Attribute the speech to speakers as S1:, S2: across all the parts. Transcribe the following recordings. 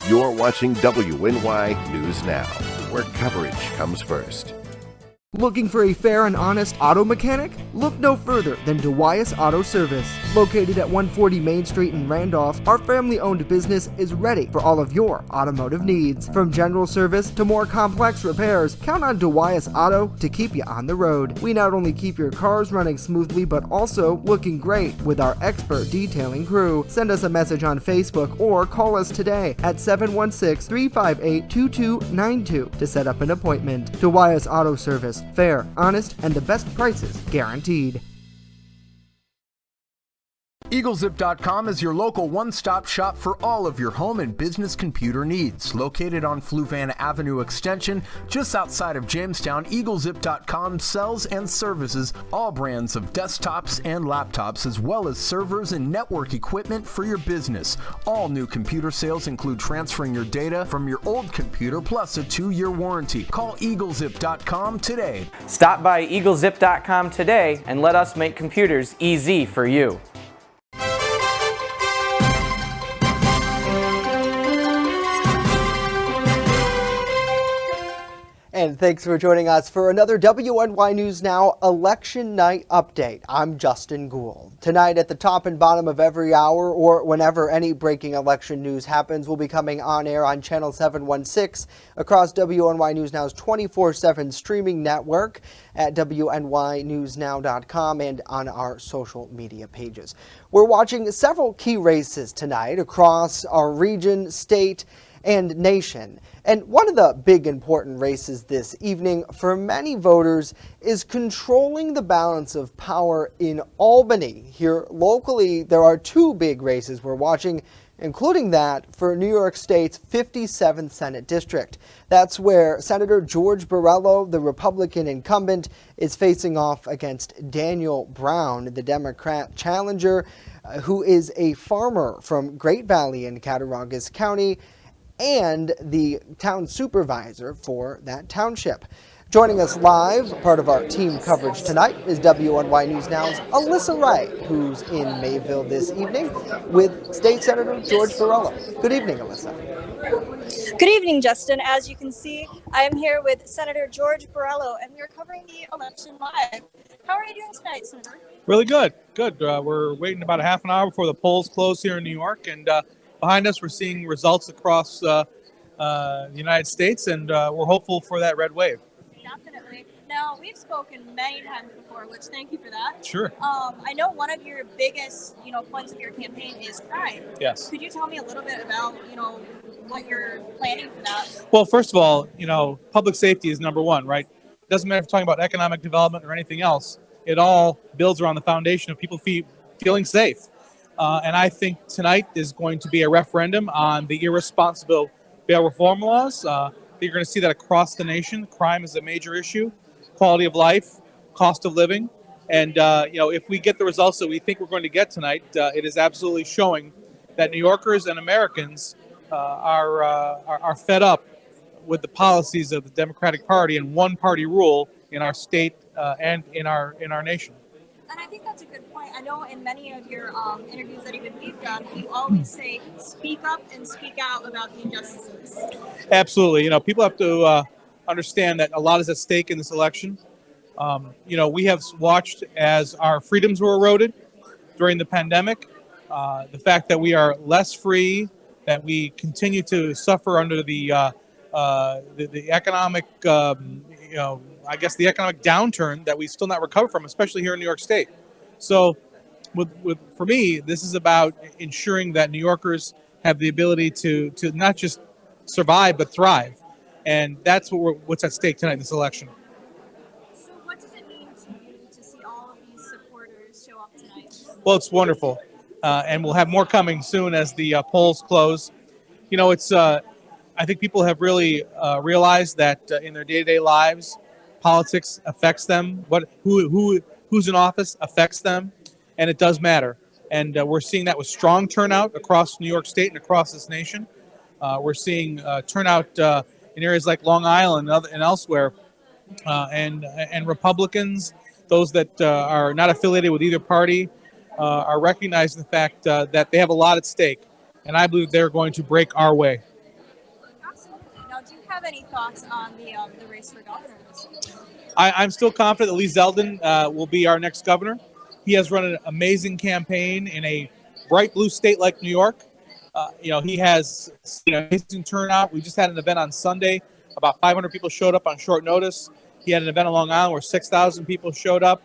S1: You're watching WNY News Now, where coverage comes first.
S2: Looking for a fair and honest auto mechanic? Look no further than WNY Auto Service. Located at 140 Main Street in Randolph, our family-owned business is ready for all of your automotive needs. From general service to more complex repairs, count on WNY Auto to keep you on the road. We not only keep your cars running smoothly, but also looking great with our expert detailing crew. Send us a message on Facebook or call us today at 716-358-2292 to set up an appointment. WNY Auto Service. Fair, honest, and the best prices guaranteed.
S3: EagleZip.com is your local one-stop shop for all of your home and business computer needs. Located on Fluvan Avenue Extension, just outside of Jamestown, EagleZip.com sells and services all brands of desktops and laptops, as well as servers and network equipment for your business. All new computer sales include transferring your data from your old computer, plus a 2-year warranty. Call EagleZip.com today.
S4: Stop by EagleZip.com today and let us make computers easy for you.
S2: And thanks for joining us for another WNY News Now Election Night Update. I'm Justin Gould. Tonight at the top and bottom of every hour, or whenever any breaking election news happens, we'll be coming on air on Channel 716 across WNY News Now's 24/7 streaming network at WNYNewsNow.com and on our social media pages. We're watching several key races tonight across our region, state, and nation. And one of the big important races this evening for many voters is controlling the balance of power in Albany. Here locally, there are two big races we're watching, including that for New York State's 57th Senate District. That's where Senator George Borrello, the Republican incumbent, is facing off against Daniel Brown, the Democrat challenger, who is a farmer from Great Valley in Cattaraugus County and the town supervisor for that township. Joining us live, part of our team coverage tonight, is WNY News Now's Alyssa Wright, who's in Mayville this evening with State Senator George Borrello. Good evening, Alyssa.
S5: Good evening, Justin. As you can see, I am here with Senator George Borrello, and we are covering the election live. How are you doing tonight, Senator?
S6: Really good. We're waiting about a half an hour before the polls close here in New York, and behind us, we're seeing results across the United States, and we're hopeful for that red wave.
S5: Definitely. Now, we've spoken many times before, which thank you for that.
S6: Sure.
S5: I know one of your biggest, points of your campaign is crime.
S6: Yes.
S5: Could you tell me a little bit about, what you're planning for that?
S6: Well, first of all, public safety is number one, right? It doesn't matter if we're talking about economic development or anything else. It all builds around the foundation of people feeling safe. And I think tonight is going to be a referendum on the irresponsible bail reform laws. You're going to see that across the nation. Crime is a major issue, quality of life, cost of living. And, if we get the results that we think we're going to get tonight, it is absolutely showing that New Yorkers and Americans are fed up with the policies of the Democratic Party and one-party rule in our state and in our nation.
S5: And I think that's a good point. I know in many of your interviews that even we've done, you always say, speak up and speak out about the injustices.
S6: Absolutely. People have to understand that a lot is at stake in this election. We have watched as our freedoms were eroded during the pandemic. The fact that we are less free, that we continue to suffer under the economic, the economic downturn that we still not recovered from, especially here in New York State. So for me, this is about ensuring that New Yorkers have the ability to not just survive, but thrive. And that's what's at stake tonight in this election.
S5: So what does it mean to you to see all of these supporters show up tonight?
S6: Well, it's wonderful. And we'll have more coming soon as the polls close. I think people have really realized that in their day-to-day lives, politics affects them. Who's in office affects them, and it does matter. And we're seeing that with strong turnout across New York State and across this nation. We're seeing turnout in areas like Long Island and elsewhere, and Republicans, those that are not affiliated with either party, are recognizing the fact that they have a lot at stake, and I believe they're going to break our way.
S5: any thoughts on the race for governor this year?
S6: I'm still confident that Lee Zeldin will be our next governor. He has run an amazing campaign in a bright blue state like New York. He has amazing turnout. We just had an event on Sunday. About 500 people showed up on short notice. He had an event on Long Island where 6,000 people showed up.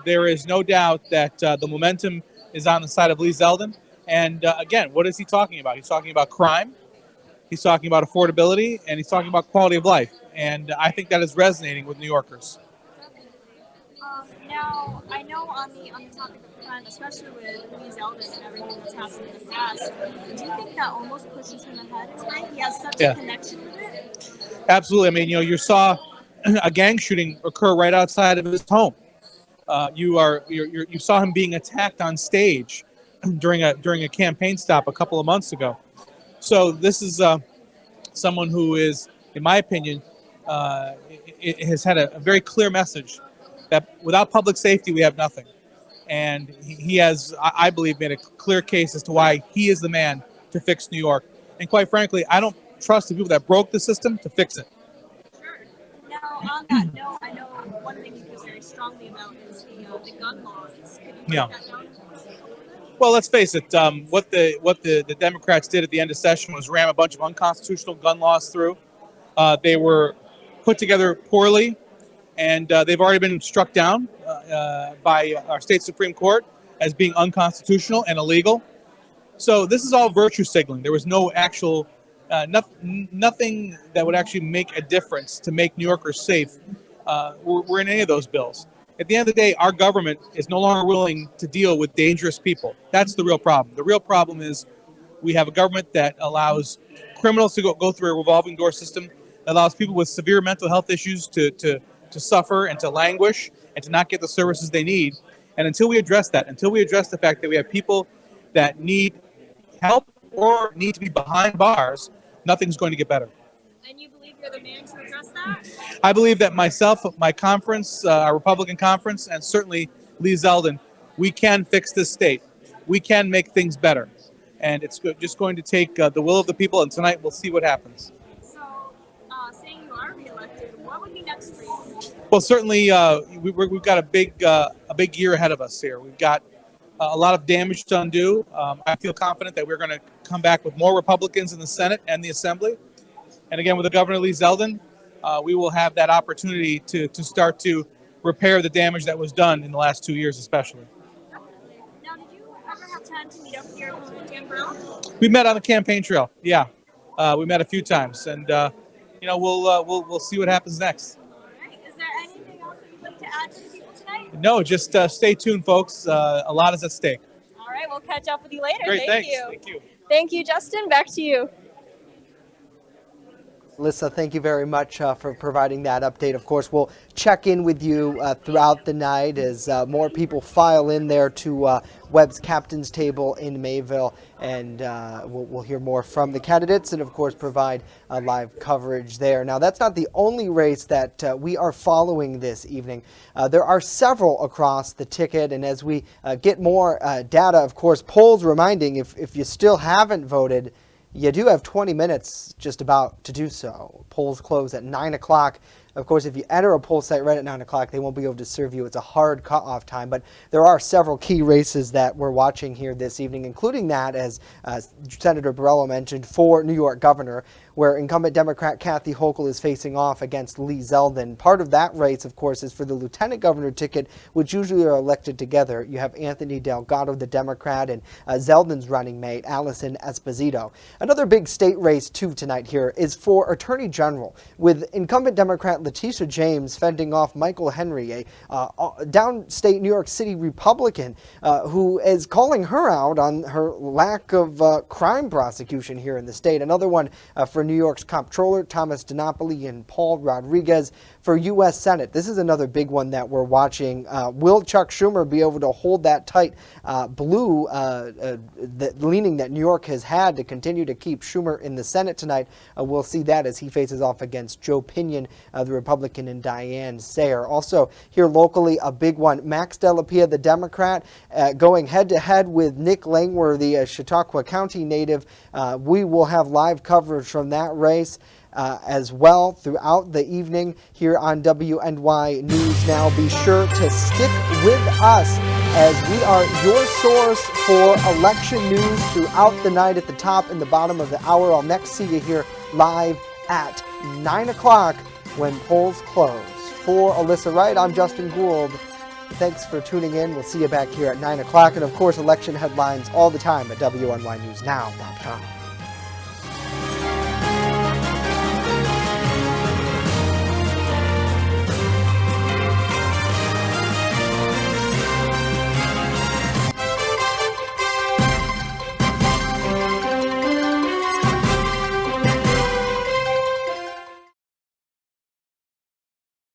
S6: There is no doubt that the momentum is on the side of Lee Zeldin. And again, what is he talking about? He's talking about crime. He's talking about affordability, and he's talking about quality of life. And I think that is resonating with New Yorkers.
S5: Now, I know on the topic of crime, especially with Lee Zeldin and everything that's happened in the past, do you think that almost pushes him ahead in a way? He has such a connection with it.
S6: Absolutely. I mean, you saw a gang shooting occur right outside of his home. You saw him being attacked on stage during a campaign stop a couple of months ago. So this is someone who is, in my opinion, has had a very clear message that without public safety, we have nothing. And he has, I believe, made a clear case as to why he is the man to fix New York. And quite frankly, I don't trust the people that broke the system to fix it.
S5: Sure. Now, on that note, I know one thing you feel very strongly about is the gun laws. Could you break that down?
S6: Well, let's face it. What the Democrats did at the end of session was ram a bunch of unconstitutional gun laws through. They were put together poorly, and they've already been struck down by our state Supreme Court as being unconstitutional and illegal. So this is all virtue signaling. There was no actual nothing that would actually make a difference to make New Yorkers safe were in any of those bills. At the end of the day, our government is no longer willing to deal with dangerous people. That's the real problem. The real problem is we have a government that allows criminals to go through a revolving door system, that allows people with severe mental health issues to suffer and to languish and to not get the services they need. And until we address that, until we address the fact that we have people that need help or need to be behind bars, nothing's going to get better.
S5: And you believe you're the man to address that?
S6: I believe that myself, my conference, our Republican conference, and certainly Lee Zeldin, we can fix this state. We can make things better. And it's just going to take the will of the people, and tonight we'll see what happens.
S5: So, saying you are reelected, what would be next for you?
S6: Well, certainly we've got a big year ahead of us here. We've got a lot of damage to undo. I feel confident that we're going to come back with more Republicans in the Senate and the Assembly. And again, with the Governor Lee Zeldin, we will have that opportunity to start to repair the damage that was done in the last 2 years, especially.
S5: Definitely. Now, did you ever have time to meet up with your opponent, Dan Brown?
S6: We met on the campaign trail. Yeah, we met a few times, and we'll see what happens next.
S5: All right. Is there anything else that you'd like to add to the people tonight?
S6: No, just stay tuned, folks. A lot is at stake.
S5: All right. We'll catch up with you later.
S6: Great,
S5: Thank
S6: thanks.
S5: you.
S6: Thank you.
S5: Thank you, Justin. Back to you.
S2: Alyssa, thank you very much for providing that update. Of course, we'll check in with you throughout the night as more people file in there to Webb's Captain's Table in Mayville, and we'll hear more from the candidates and, of course, provide live coverage there. Now, that's not the only race that we are following this evening. There are several across the ticket, and as we get more data, of course, polls reminding if you still haven't voted, you do have 20 minutes just about to do so. Polls close at 9 o'clock. Of course, if you enter a poll site right at 9 o'clock, they won't be able to serve you. It's a hard cutoff time. But there are several key races that we're watching here this evening, including that, as Senator Borrello mentioned, for New York governor, where incumbent Democrat Kathy Hochul is facing off against Lee Zeldin. Part of that race, of course, is for the lieutenant governor ticket, which usually are elected together. You have Anthony Delgado, the Democrat, and Zeldin's running mate, Allison Esposito. Another big state race, too, tonight here is for Attorney General, with incumbent Democrat Letitia James fending off Michael Henry, a downstate New York City Republican who is calling her out on her lack of crime prosecution here in the state. Another one for New York's comptroller, Thomas DiNapoli, and Paul Rodriguez for U.S. Senate. This is another big one that we're watching. Will Chuck Schumer be able to hold that tight blue leaning that New York has had to continue to keep Schumer in the Senate tonight? We'll see that as he faces off against Joe Pinion, the Republican, and Diane Sayer. Also here locally, a big one, Max Delapia, the Democrat, going head-to-head with Nick Langworthy, a Chautauqua County native. We will have live coverage from that race. as well throughout the evening here on WNY News Now. Be sure to stick with us as we are your source for election news throughout the night at the top and the bottom of the hour. I'll next see you here live at 9 o'clock when polls close. For Alyssa Wright, I'm Justin Gould. Thanks for tuning in. We'll see you back here at 9 o'clock. And of course, election headlines all the time at WNYNewsNow.com.